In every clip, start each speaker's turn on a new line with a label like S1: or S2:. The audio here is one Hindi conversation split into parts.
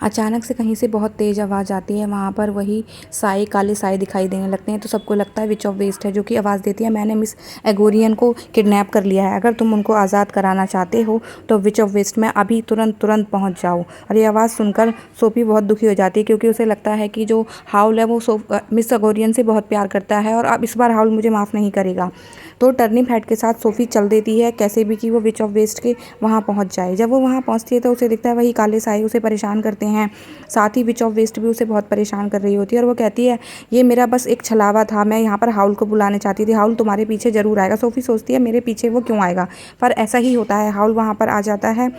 S1: अचानक से कहीं से बहुत तेज़ आवाज़ आती है। वहाँ पर वही साए, काले साए दिखाई देने लगते हैं। तो सबको लगता है विच ऑफ वेस्ट है, जो कि आवाज़ देती है, मैंने मिस एगोरियन को किडनैप कर लिया है। अगर तुम उनको आज़ाद कराना चाहते हो तो विच ऑफ वेस्ट में अभी तुरंत तुरंत पहुँच जाओ। और ये आवाज़ सुनकर सोफ़ी बहुत दुखी हो जाती है, क्योंकि उसे लगता है कि जो हाउल है वो मिस एगोरियन से बहुत प्यार करता है और अब इस बार हाउल मुझे माफ़ नहीं करेगा। तो टर्निप हेड के साथ सोफ़ी चल देती है कैसे भी कि वो विच ऑफ वेस्ट के वहाँ पहुँच जाए। जब वो वहाँ पहुँचती है तो उसे दिखता है वही काले साए उसे परेशान करते हैं। साथ ही विच ऑफ वेस्ट भी उसे बहुत परेशान कर रही होती है और वो कहती है, ये मेरा बस एक छलावा था, मैं यहाँ पर हाउल को बुलाने चाहती थी, हाउल तुम्हारे पीछे ज़रूर आएगा। सोफ़ी सोचती है मेरे पीछे वो क्यों आएगा, पर ऐसा ही होता है, हाउल वहाँ पर आ जाता है।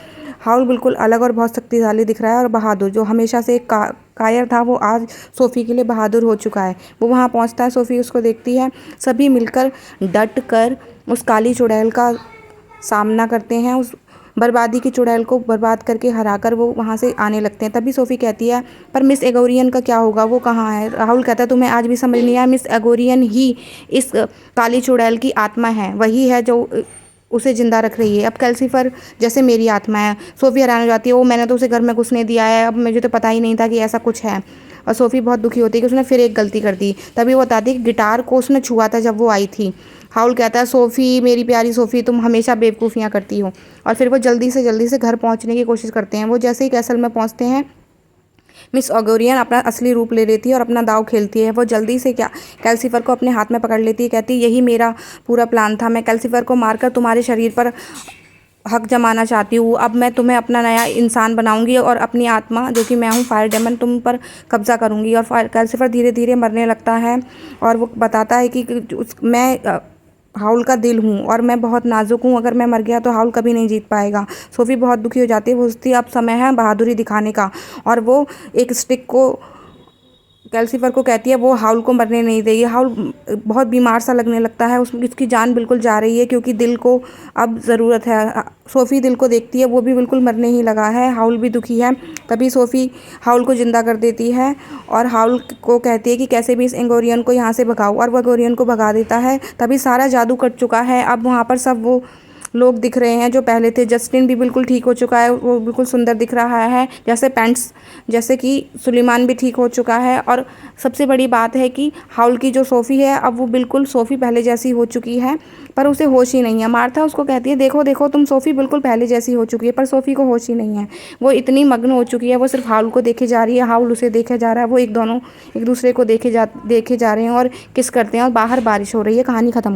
S1: हाउल बिल्कुल अलग और बहुत शक्तिशाली दिख रहा है और बहादुर, जो हमेशा से एक कायर था, वो आज सोफ़ी के लिए बहादुर हो चुका है। वो वहाँ पहुँचता है, सोफ़ी उसको देखती है, सभी मिलकर डट कर उस काली चुड़ैल का सामना करते हैं। उस बर्बादी की चुड़ैल को बर्बाद करके हराकर वो वहाँ से आने लगते हैं। तभी सोफ़ी कहती है, पर मिस एगोरियन का क्या होगा, वो कहाँ है। राहुल कहता है, तुम्हें आज भी समझ नहीं आया, मिस एगोरियन ही इस काली चुड़ैल की आत्मा है, वही है जो उसे ज़िंदा रख रही है। अब कैल्सीफर जैसे मेरी आत्मा है। सोफ़ी हैरान हो जाती है, वो मैंने तो उसे घर में घुसने दिया है, अब मुझे तो पता ही नहीं था कि ऐसा कुछ है। और सोफ़ी बहुत दुखी होती है कि उसने फिर एक गलती कर दी। तभी वो बताती है कि गिटार को उसने छुआ था जब वो आई थी। हाउल कहता है, सोफ़ी मेरी प्यारी सोफ़ी, तुम हमेशा बेवकूफ़ियाँ करती हो। और फिर वो जल्दी से घर पहुँचने की कोशिश करते हैं। वो जैसे ही कैसल में पहुँचते हैं, मिस एगोरियन अपना असली रूप ले लेती है और अपना दाव खेलती है। वो जल्दी से कैल्सीफर को अपने हाथ में पकड़ लेती है, कहती है, यही मेरा पूरा प्लान था, मैं कैल्सीफर को मारकर तुम्हारे शरीर पर हक जमाना चाहती हूँ। अब मैं तुम्हें अपना नया इंसान बनाऊंगी और अपनी आत्मा, जो कि मैं हूँ फायर डेमन, तुम पर कब्जा करूंगी। और कैल्सीफर धीरे धीरे मरने लगता है और वो बताता है कि मैं हाउल का दिल हूँ और मैं बहुत नाजुक हूँ, अगर मैं मर गया तो हाउल कभी नहीं जीत पाएगा। सोफ़ी बहुत दुखी हो जाती है, वो सोचती है अब समय है बहादुरी दिखाने का, और वो एक स्टिक को कैल्सीफर को कहती है वो हाउल को मरने नहीं देगी। हाउल बहुत बीमार सा लगने लगता है, उसकी जान बिल्कुल जा रही है, क्योंकि दिल को अब ज़रूरत है। सोफ़ी दिल को देखती है, वो भी बिल्कुल मरने ही लगा है, हाउल भी दुखी है। तभी सोफ़ी हाउल को ज़िंदा कर देती है और हाउल को कहती है कि कैसे भी इस एंगोरियन को यहाँ से भगाओ, और वो एंगोरियन को भगा देता है। तभी सारा जादू कट चुका है, अब वहाँ पर सब वो लोग दिख रहे हैं जो पहले थे। जस्टिन भी बिल्कुल ठीक हो चुका है, वो बिल्कुल सुंदर दिख रहा है जैसे पैंट्स, जैसे कि सुलेमान भी ठीक हो चुका है। और सबसे बड़ी बात है कि हाउल की जो सोफ़ी है, अब वो बिल्कुल सोफ़ी पहले जैसी हो चुकी है, पर उसे होश ही नहीं है। मार्था उसको कहती है, देखो देखो तुम सोफ़ी बिल्कुल पहले जैसी हो चुकी है, पर सोफ़ी को होश ही नहीं है। वो इतनी मग्न हो चुकी है, वो सिर्फ हाउल को देखे जा रही है, हाउल उसे देखे जा रहा है, वो दोनों एक दूसरे को देखे जा रहे हैं और किस करते हैं, और बाहर बारिश हो रही है। कहानी ख़त्म।